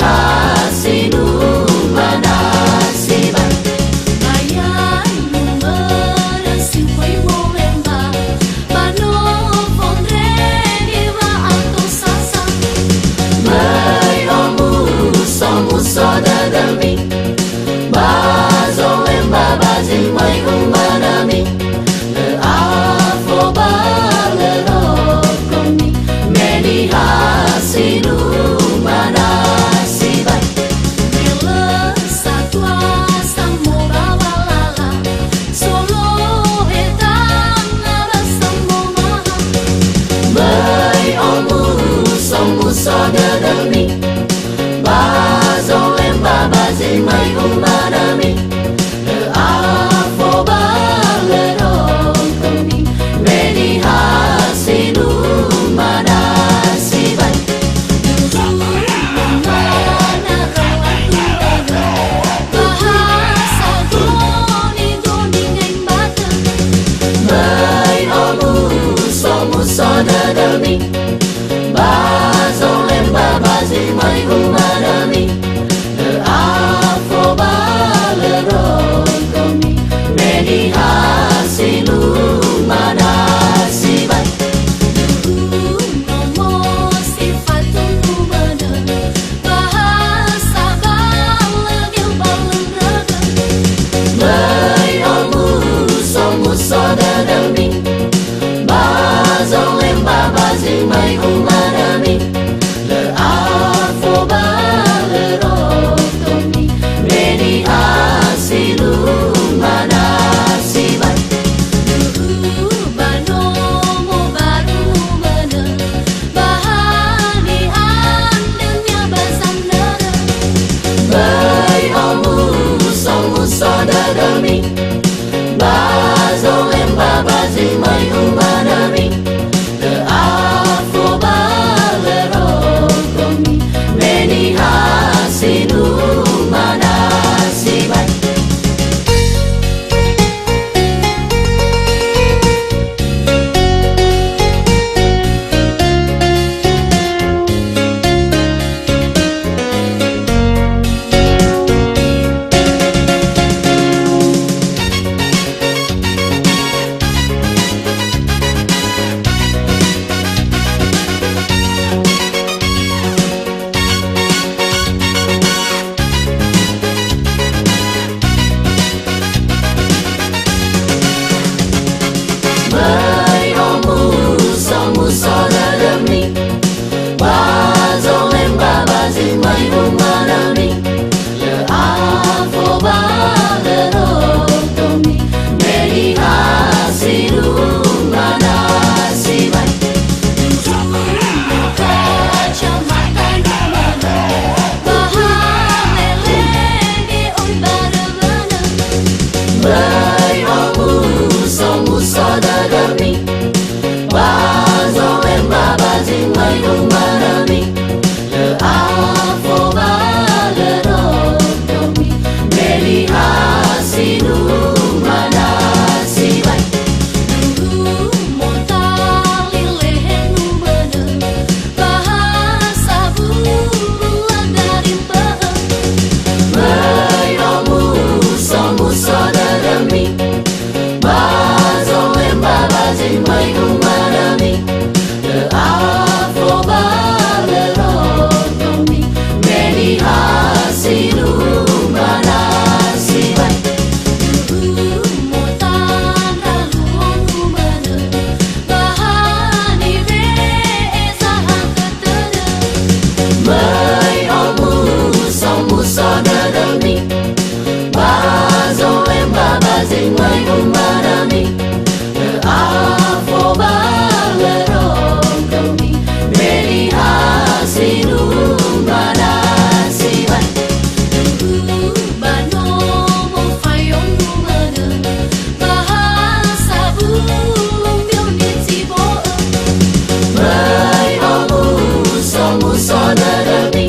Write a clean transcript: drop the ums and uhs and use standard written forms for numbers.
hasinu manasiban. Bayan menasi koi molemba, bano fondre diva alto sasa. Mai omu somu soda dami, bazo lemba bazin mai umanami. Le afo balero komi, meni hasinu manasiban. Bila satwa samo babalala, solo etan nara samo maha. Mai omu somu soda dami, bazo lemba bazin mai umanami. Le afo balero komi, meni hasinu manasiban. Bahasa goni goni ngai bata. Mai omu somu soda dami, bazo lemba bazin mai umanami. Le afo balero komi, meni hasinu manasiban. Nomo sifatun umana, bahasa balagil balang raga. Mai omu somu soda dami, bazo lemba bazin mai umanami. Le afo balero komi, meni hasinu manasiban. Bano mo baru umana, bahani andanya basandara. Mai omu somu soda dami, bazo lemba bazin mai umanami. Le afo balero komi, meni hasinu manasiban. Mai omu somu soda dami, bazo lemba bazin mai umanami. Le afo balero komi, meni hasinu manasiban. Kacamata umana, bahalele di oi barabana. Mai omu somu soda dami, bazo lemba bazin mai umanami. Le afo balero komi, meni hasinu manasiban. Montali lehen umana, bahasa bulan dari bahan. Mai omu somu soda dami, bazo lemba bazin mai umanami. Le afo balero komi, meni hasinu manasiban. Motan haluan umana, bahani beeza hakatana. Mai omu somu soda dami, bazo lemba bazin mai umanami. Le afo balero komi, meni hasinu manasiban. Bano mo fayong umana, bahasa bulong bilbit si boa. Mai omu somu soda dami,